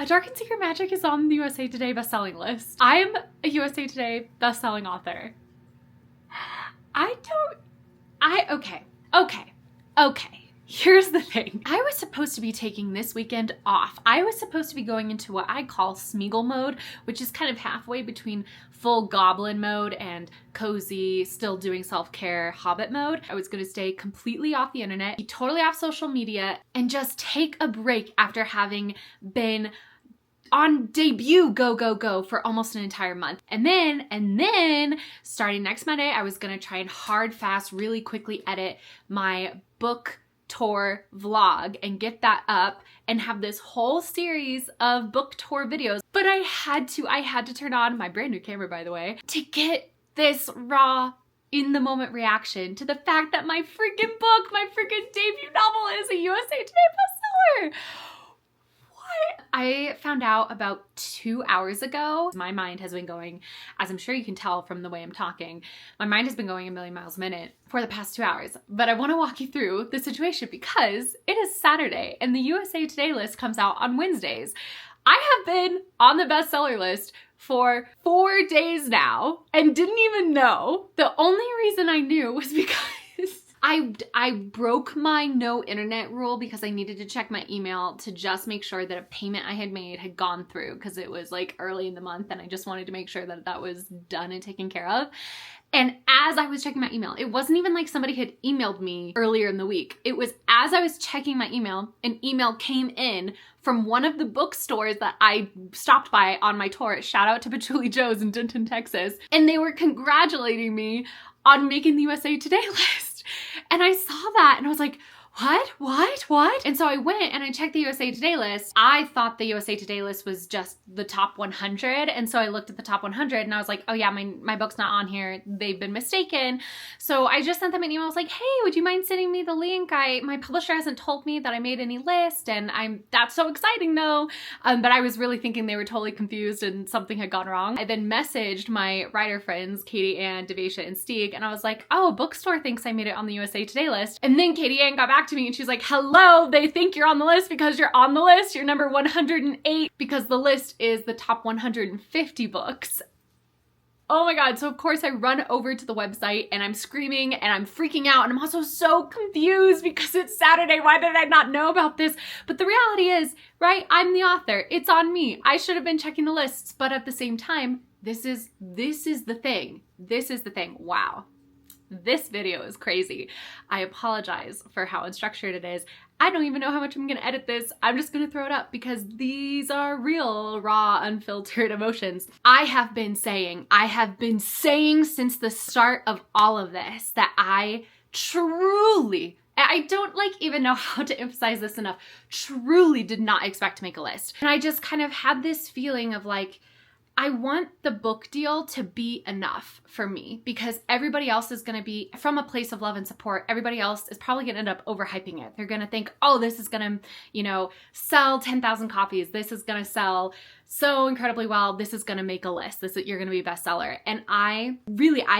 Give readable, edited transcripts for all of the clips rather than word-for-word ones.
Dark and Secret Magic is on the USA Today bestselling list. I'm a USA Today bestselling author. Okay. Here's the thing. I was supposed to be taking this weekend off. I was supposed to be going into what I call Smeagol mode, which is kind of halfway between full goblin mode and cozy, still doing self-care hobbit mode. I was going to stay completely off the internet, be totally off social media, and just take a break after having been on debut go for almost an entire month. And then starting next Monday, I was gonna try and hard fast really quickly edit my book tour vlog and get that up and have this whole series of book tour videos. But I had to turn on my brand new camera, by the way, to get this raw in the moment reaction to the fact that my freaking book, my freaking debut novel is a USA Today bestseller. I found out about 2 hours ago. My mind has been going, as I'm sure you can tell from the way I'm talking, my mind has been going a million miles a minute for the past 2 hours. But I want to walk you through the situation because it is Saturday and the USA Today list comes out on Wednesdays. I have been on the bestseller list for 4 days now and didn't even know. The only reason I knew was because I broke my no internet rule because I needed to check my email to just make sure that a payment I had made had gone through because it was like early in the month and I just wanted to make sure that that was done and taken care of. And as I was checking my email, it wasn't even like somebody had emailed me earlier in the week. It was as I was checking my email, an email came in from one of the bookstores that I stopped by on my tour. Shout out to Patchouli Joe's in Denton, Texas. And they were congratulating me on making the USA Today list. And I saw that and I was like, what? And so I went and I checked the USA Today list. I thought the USA Today list was just the top 100. And so I looked at the top 100 and I was like, oh yeah, my book's not on here. They've been mistaken. So I just sent them an email. I was like, hey, would you mind sending me the link? My publisher hasn't told me that I made any list and that's so exciting though. But I was really thinking they were totally confused and something had gone wrong. I then messaged my writer friends, Katie Ann, Devasia, and Stieg. And I was like, oh, a bookstore thinks I made it on the USA Today list. And then Katie Ann got back to me and she's like, hello, they think you're on the list because you're on the list. You're number 108 because the list is the top 150 books. Oh my God. So of course I run over to the website and I'm screaming and I'm freaking out and I'm also so confused because it's Saturday. Why did I not know about this? But the reality is, right? I'm the author. It's on me. I should have been checking the lists, but at the same time, this is the thing. This is the thing. Wow. This video is crazy. I apologize for how unstructured it is. I don't even know how much I'm gonna edit this. I'm just gonna throw it up because these are real, raw, unfiltered emotions. I have been saying since the start of all of this that I don't even know how to emphasize this enough, truly did not expect to make a list. And I just kind of had this feeling of like, I want the book deal to be enough for me because everybody else is going to be from a place of love and support. Everybody else is probably going to end up overhyping it. They're going to think, oh, this is going to, sell 10,000 copies. This is going to sell so incredibly well. This is going to make a list. You're going to be a bestseller. And I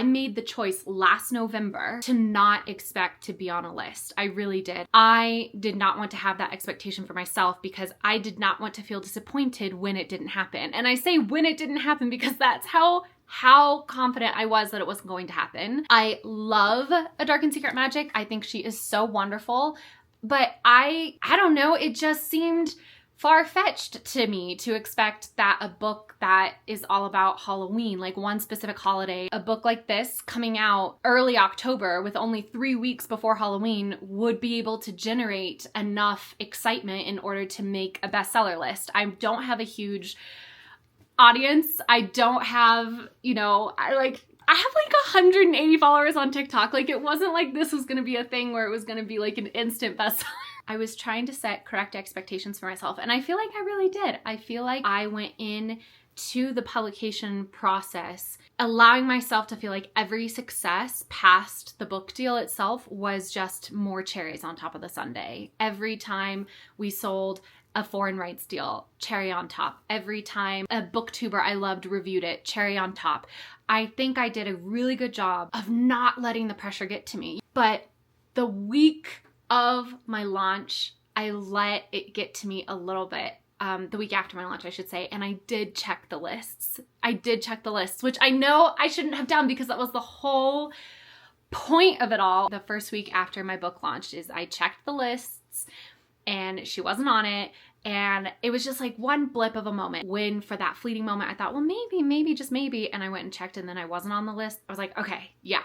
made the choice last November to not expect to be on a list. I really did. I did not want to have that expectation for myself because I did not want to feel disappointed when it didn't happen. And I say when it didn't happen because that's how confident I was that it wasn't going to happen. I love A Dark and Secret Magic. I think she is so wonderful, but I don't know, it just seemed far-fetched to me to expect that a book that is all about Halloween, like one specific holiday, a book like this coming out early October with only 3 weeks before Halloween would be able to generate enough excitement in order to make a bestseller list. I don't have a huge audience. I don't have, I have like 180 followers on TikTok. Like it wasn't like this was gonna be a thing where it was gonna be like an instant bestseller. I was trying to set correct expectations for myself and I feel like I really did. I feel like I went in to the publication process allowing myself to feel like every success past the book deal itself was just more cherries on top of the sundae. Every time we sold a foreign rights deal, cherry on top. Every time a booktuber I loved reviewed it, cherry on top. I think I did a really good job of not letting the pressure get to me. But the week of my launch, I let it get to me a little bit. the week after my launch, I should say, and I did check the lists. I did check the lists, which I know I shouldn't have done because that was the whole point of it all. The first week after my book launched is I checked the lists and she wasn't on it. And it was just like one blip of a moment when for that fleeting moment, I thought, well, maybe, just maybe. And I went and checked and then I wasn't on the list. I was like, okay, yeah,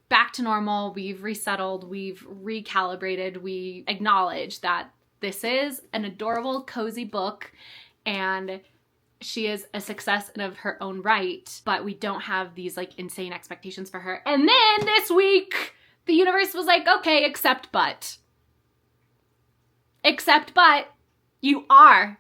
back to normal. We've resettled. We've recalibrated. We acknowledge that this is an adorable, cozy book and she is a success in of her own right, but we don't have these like insane expectations for her. And then this week, the universe was like, okay, except but. You are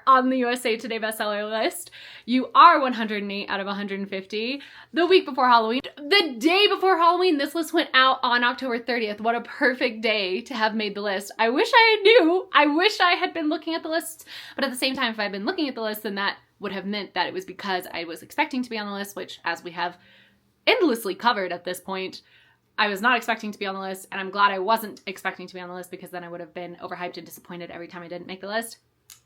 on the USA Today Bestseller list. You are 108 out of 150. The week before Halloween, the day before Halloween, this list went out on October 30th. What a perfect day to have made the list. I wish I knew. I wish I had been looking at the lists, but at the same time, if I had been looking at the list, then that would have meant that it was because I was expecting to be on the list, which, as we have endlessly covered at this point, I was not expecting to be on the list, and I'm glad I wasn't expecting to be on the list because then I would have been overhyped and disappointed every time I didn't make the list.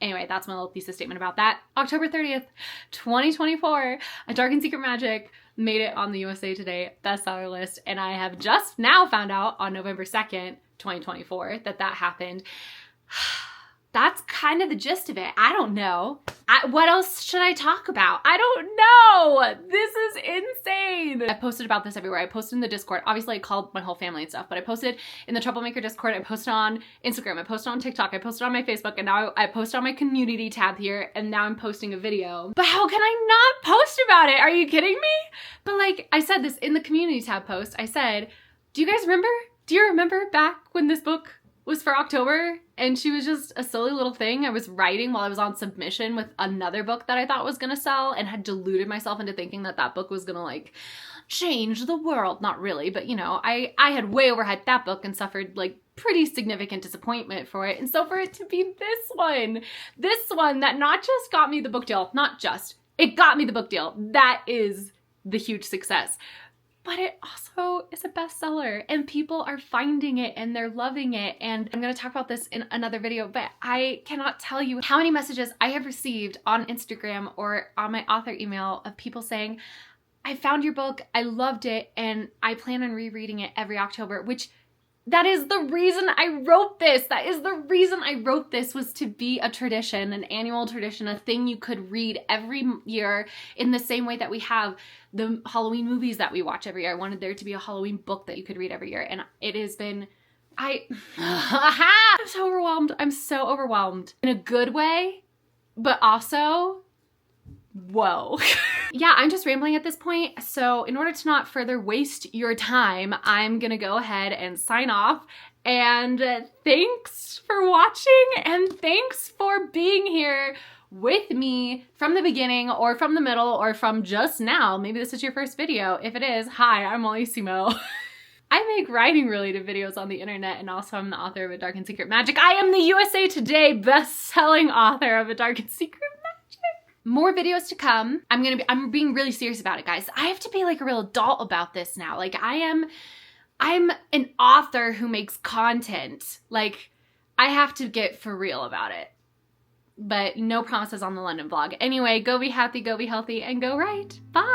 Anyway, that's my little thesis statement about that. October 30th, 2024, A Dark and Secret Magic made it on the USA Today bestseller list, and I have just now found out on November 2nd, 2024, that happened. That's kind of the gist of it. I don't know. What else should I talk about? I don't know. This is insane. I posted about this everywhere. I posted in the Discord. Obviously, I called my whole family and stuff, but I posted in the Troublemaker Discord. I posted on Instagram. I posted on TikTok. I posted on my Facebook, and now I post on my community tab here, and now I'm posting a video. But how can I not post about it? Are you kidding me? But like I said this in the community tab post, I said, do you guys remember? Do you remember back when this book was for October and she was just a silly little thing I was writing while I was on submission with another book that I thought was gonna sell, and had deluded myself into thinking that book was gonna like change the world? Not really, but you know, I had way overhyped that book and suffered like pretty significant disappointment for it. And so for it to be this one that not just got me the book deal, it got me the book deal. That is the huge success. But it also is a bestseller and people are finding it and they're loving it. And I'm going to talk about this in another video, but I cannot tell you how many messages I have received on Instagram or on my author email of people saying, I found your book, I loved it, and I plan on rereading it every October, which that is the reason I wrote this. That is the reason I wrote this, was to be a tradition, an annual tradition, a thing you could read every year in the same way that we have the Halloween movies that we watch every year. I wanted there to be a Halloween book that you could read every year. And it has been, I'm so overwhelmed. I'm so overwhelmed in a good way, but also, whoa. Yeah, I'm just rambling at this point. So in order to not further waste your time, I'm gonna go ahead and sign off. And thanks for watching, and thanks for being here with me from the beginning or from the middle or from just now. Maybe this is your first video. If it is, hi, I'm Molly-Simo. I make writing related videos on the internet, and also I'm the author of A Dark and Secret Magic. I am the USA Today best-selling author of A Dark and Secret Magic. More videos to come. I'm being really serious about it, guys. I have to be like a real adult about this now. Like I'm an author who makes content. Like I have to get for real about it. But no promises on the London vlog. Anyway, go be happy, go be healthy, and go write. Bye.